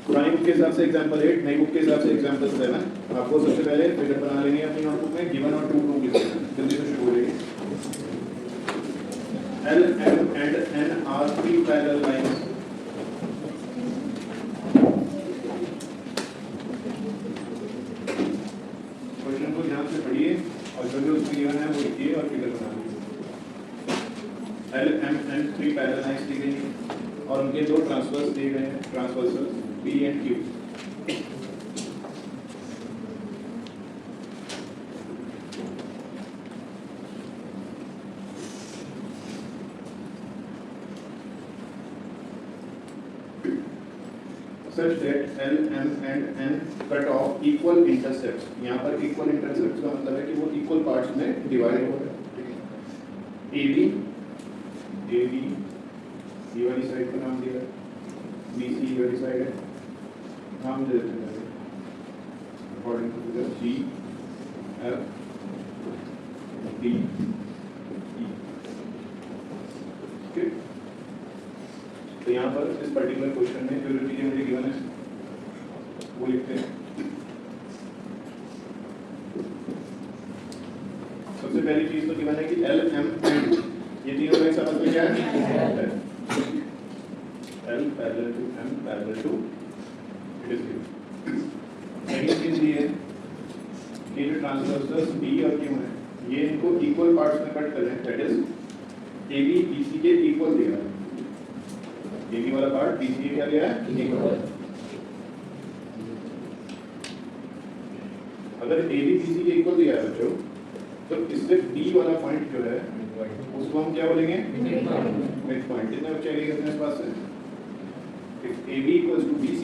पुरानी बुक के हिसाब से एग्जाम्पल 8, नई बुक के हिसाब से एग्जाम्पल 7। आपको सबसे पहले फिगर बना लेनी है अपनी नोटबुक में, गिवन और टू प्रूव लिखना है। जल्दी से शुरू हो जाएगी। L, M and N are three parallel lines. Question को ध्यान से पढ़िए और जो जो उसमें गिवन है वो लिखिए और फिगर बना लीजिए। L, M, N three parallel lines दी गई हैं और उनके दो ट्रांसवर्स दिए गए हैं, transversal P and Q। Such that L, M and N cut off equal intercepts। यहाँ पर equal intercepts का मतलब है कि वो equal parts में डिवाइड हो रहे हैं। AB ये वाली साइड का नाम दिया है, BC ये वाली साइड है, नाम दे देते हैं according to figure G, F, D, E। ठीक, तो यहाँ पर इस पर्टिकुलर क्वेश्चन में जो चीजें मुझे गिवन है वो लिखते हैं। सबसे पहली चीज तो गिवन है कि L, M, N ये तीनों लाइंस आपस में क्या है? L parallel to M parallel to it is given. Second चीज ये है कि जो ट्रांसवर्सल्स B और Q है ये इनको इक्वल पार्ट्स में कट कर रहे हैं, दैट इज AB BC के इक्वल दिया है। AB वाला पार्ट BC के क्या दिया है? इक्वल। अगर AB BC के इक्वल दिया है बच्चों तो इससे D वाला पॉइंट जो है उसको हम क्या बोलेंगे? Mid point. कितने बच्चे एग्री करते हैं इस बात से? If AB equals to BC,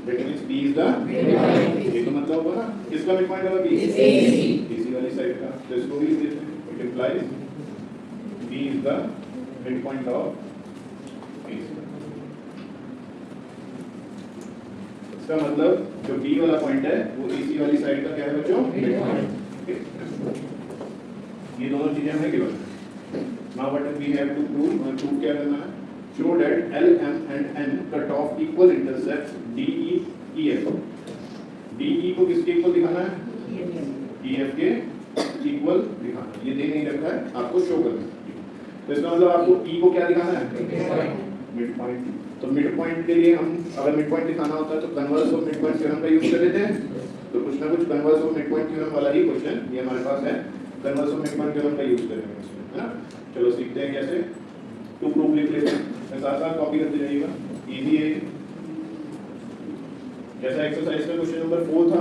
that means B is the mid point। ये तो मतलब होगा ना, किसका मिड पॉइंट होगा? BC वाली साइड का। तो इसको भी देते हैं, it implies B is the mid point of BC। इसका मतलब जो B वाला पॉइंट है वो AC वाली साइड का क्या है बच्चों? Mid point. ये दोनों चीजें हमें गिवन है। Now what we have to prove? Prove क्या करना है? Show that L, M and N cut off equal intercepts D, E, E, F। D, E को किसके इक्वल दिखाना है? E, F के इक्वल दिखाना है। ये दे नहीं रखा है, आपको शो करना है। तो इसका मतलब आपको E को क्या दिखाना है? Mid point. तो मिड पॉइंट के लिए हम अगर मिड पॉइंट दिखाना होता है तो converse of mid point theorem का यूज कर लेते हैं। तो कुछ ना कुछ converse of mid point theorem वाला ही क्वेश्चन ये हमारे पास है, converse of mid point theorem का यूज करेंगे इसमें, है ना। चलो सीखते हैं कैसे। टू प्रूफ लिख लेते हैं, साथ साथ कॉपी करते जाइएगा। इजी है, जैसा एक्सरसाइज का क्वेश्चन नंबर 4 था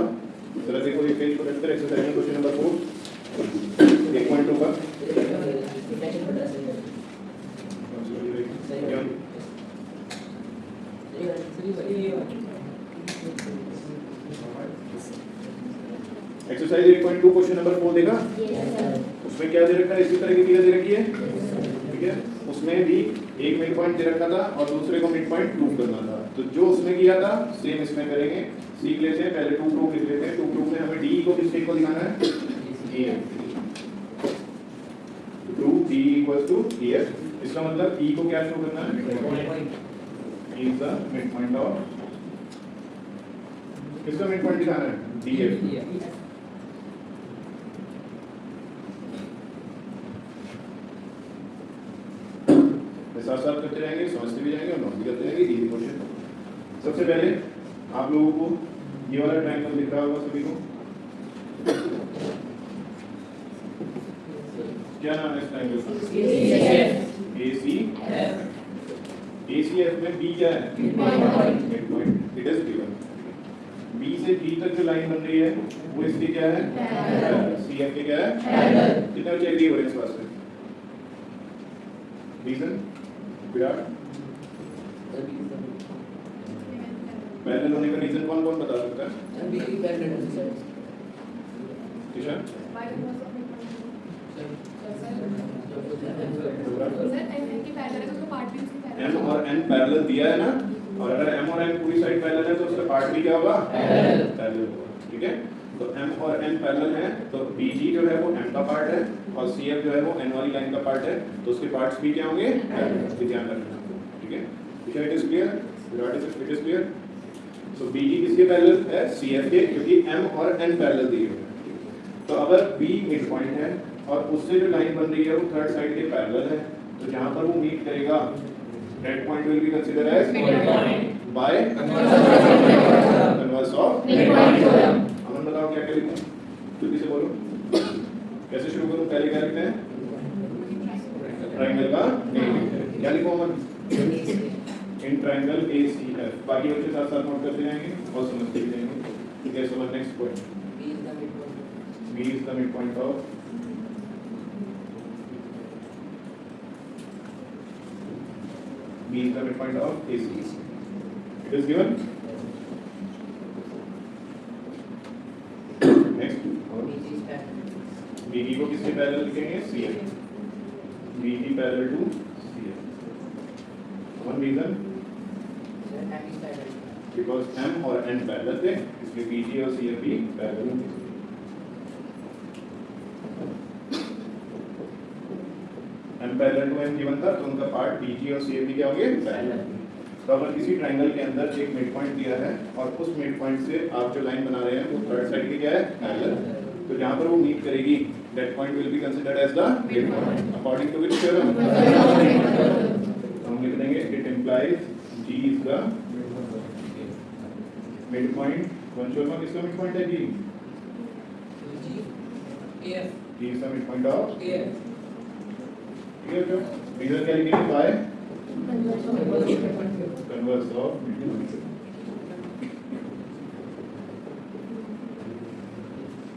जरा देखो ये पेज पलट कर एक्सरसाइज में क्वेश्चन नंबर 4 1.2 का एक्सरसाइज 1.2 क्वेश्चन नंबर 4 देगा। उसमें क्या दे रखा है? इसी तरह की फिगर दे रखी है, ठीक है। उसमें भी एक मिड पॉइंट दे रखा था और दूसरे को मिड पॉइंट प्रूव करना था। तो जो उसमें किया था सेम इसमें करेंगे। सीख लेते हैं, पहले टू प्रूफ लिख लेते हैं। टू प्रूफ में हमें डी को किसके इक्वल दिखाना है? Proof D equals to EF. इसका मतलब ई को क्या शो करना है? E is the mid point of, किसका मिड पॉइंट दिखाना है? डीएफ। साथ साथ करते रहेंगे, समझते भी जाएंगे और नोट भी करते रहेंगे। Easy question. सबसे पहले आप लोगों को ये वाला ट्रायंगल दिख रहा होगा सभी को, क्या नाम है इस ट्रायंगल का? ACF में बी क्या है? Mid point. It is given. B से डी तक जो लाइन बन रही है वो इसकी क्या है? CF के क्या है? कितने बच्चे एग्री हो रहे हैं इस बात से? रीजन विराट, पैरेलल होने का रीजन कौन कौन बता सकता है? किशन, M और N पैरेलल दिया है ना, और अगर M और N पूरी साइड पैरेलल है तो उसका पार्ट भी क्या होगा? पैरेलल होगा, ठीक है। तो M और N पैरेलल है तो BG जो है वो M का पार्ट है और CF जो है वो N वाली लाइन का पार्ट है, तो उसके पार्ट्स भी क्या होंगे? ध्यान रखना, ठीक है। It is clear? Virat, it is clear? So BE किसके पैरेलल है? सीएफ के, क्योंकि एम और एन पैरेलल दिए हुए हैं। तो अगर बी मिड पॉइंट है और उससे जो लाइन बन रही है वो थर्ड साइड के पैरेलल है, तो जहां पर वो मीट करेगा that point will be considered as by converse of mid point theorem. Aman बताओ क्या क्या लिखूं? जल्दी से बोलो, कैसे शुरू करूं? पहले क्या लिखते हैं? ट्रायंगल का क्या लिखूं अमन? In triangle ACF। बाकी बच्चे साथ साथ नोट करते जाएंगे और समझते भी जाएंगे। ठीक है, so next point, B is the midpoint of B is the midpoint of AC. It is given. Next, BD को किसके पैरेलल लिखेंगे? CF. BD parallel to CF. One reason, because M और N पैरेलल थे, इसलिए BD और CF भी parallel थे। M parallel to M given था, तो उनका पार्ट BG और CF भी क्या होंगे? पैरेलल। तो अगर किसी ट्रायंगल के अंदर एक मिड पॉइंट दिया है और उस मिड पॉइंट से आप जो लाइन बना रहे हैं वो थर्ड साइड की क्या है? पैरेलल। तो जहां पर वो मीट करेगी that point will be considered as the mid point according to which theorem? हम लिख देंगे it implies G is the mid point. कौन शर्मा किसका मिड पॉइंट है? G is the mid point of AF। ठीक है, जो रीजन क्या लिखेंगे? By converse of mid point.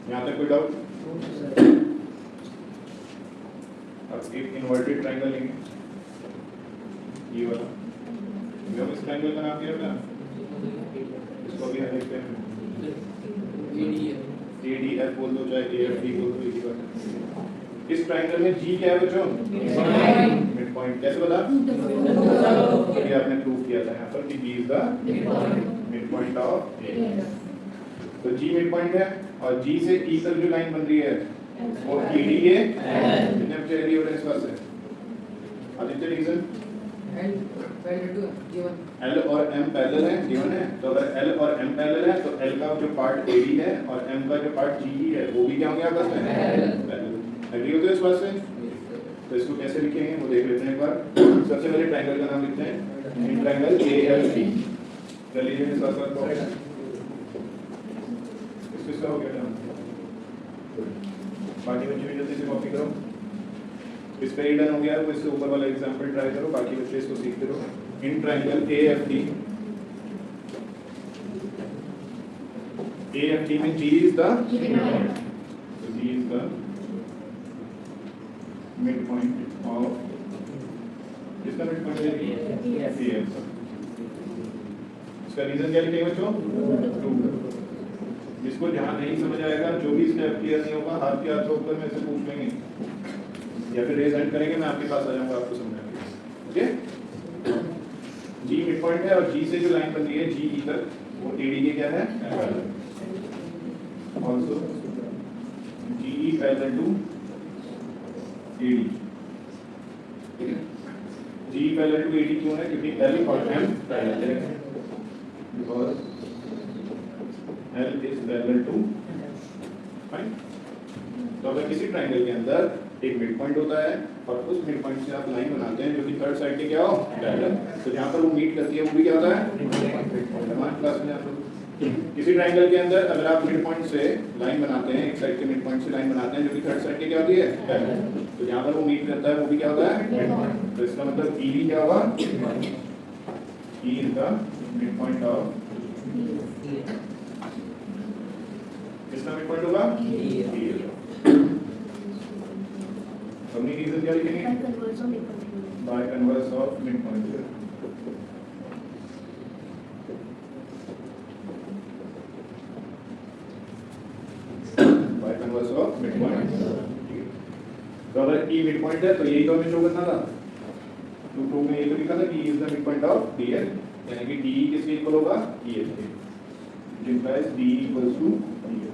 यहाँ तक कोई डाउट? अब एक इन्वर्टेड ट्रायंगल लेंगे, ये वाला। हम इस ट्रायंगल का नाम क्या होगा? इसको भी हम लिखते हैं ADF बोल दो, चाहे AFD बोल दो, एक ही बात है। इस ट्रायंगल में G क्या है बच्चों? Mid point. कैसे बता? ये आपने प्रूव किया था यहाँ पर कि G is the mid point of A। तो G मिड पॉइंट है और G से E तक जो लाइन बन रही है वो ED है। कितने बच्चे रेडी हो रहे हैं इस बात से? आदित्य रीजन L और M पैरेलल है, गिवन है। तो अगर L और M पैरेलल है तो L का जो पार्ट AD है और M का जो पार्ट GE है वो भी क्या हो गया आपस में? पैरेलल। एग्री होते हो इस बात से? तो इसको कैसे लिखेंगे वो देख लेते हैं एक बार। सबसे पहले ट्रायंगल का नाम लिखते हैं, इन ट्रायंगल AFD। कर लीजिए मेरे साथ साथ कॉपी। इसका हो गया नाम। बाकी बच्चे भी जल्दी से कॉपी करो। इस पे डन हो गया है, वो इससे ऊपर वाला एग्जांपल ट्राई करो, बाकी बच्चे इसको सीखते रहो। इन ट्रायंगल AFD, AFD में G is the G is the midpoint of, इसका midpoint है AF। इसका रीजन क्या लिखेंगे बच्चों? जिसको जहां नहीं समझ आएगा, जो भी स्टेप क्लियर नहीं होगा, हाथ के हाथ ऊपर में से पूछ लेंगे या फिर रेज हैंड करेंगे, मैं आपके पास आ जाऊंगा आपको समझाने। ओके, G मिड पॉइंट है और G से जो लाइन बन रही है GE तक, वो AD के क्या है? Also GE parallel to AD। ठीक है, GE पैरेलल टू AD क्यों है? क्योंकि L और M पैरेलल है, because L is parallel to, fine. तो अगर किसी ट्रायंगल के अंदर एक मिड पॉइंट होता है और उस मिड पॉइंट से आप लाइन बनाते हैं जो कि थर्ड साइड के क्या हो? पैरेलल। तो जहां पर वो मीट करती है वो भी क्या होता है? हमारे क्लास में आप लोग किसी ट्रायंगल के अंदर अगर आप मिड पॉइंट से लाइन बनाते हैं, एक साइड के मिड पॉइंट से लाइन बनाते हैं जो कि थर्ड साइड के क्या होती है? पैरेलल। तो जहां पर वो मीट करता है वो भी क्या होता है? Mid point. तो इसका मतलब ED क्या होगा? E is the midpoint of, किसका मिड पॉइंट होगा? हमने रीजन क्या लिखेंगे? By converse of mid point. Bye converse of mid point. तो अगर E मिड पॉइंट है तो यही तो हमें शो करना था। तो प्रूफ में ये तो लिखा था कि E is the mid point of DL, यानी कि DE किसके इक्वल होगा? EF के। It implies DE equals to DL।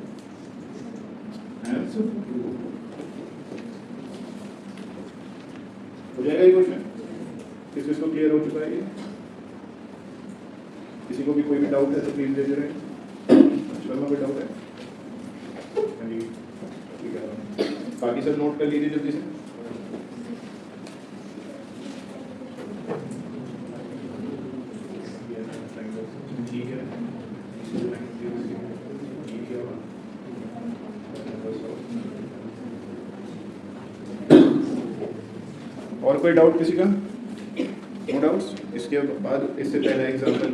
हो जाएगा ये क्वेश्चन? किस को क्लियर हो चुका है ये? किसी को भी कोई भी डाउट है तो प्लीज दे दे रहे में कोई डाउट है? हाँ जी ठीक है, बाकी सब नोट कर लीजिए जल्दी से। ठीक है, और कोई डाउट किसी का? No doubts? इसके बाद इससे पहले एग्जाम्पल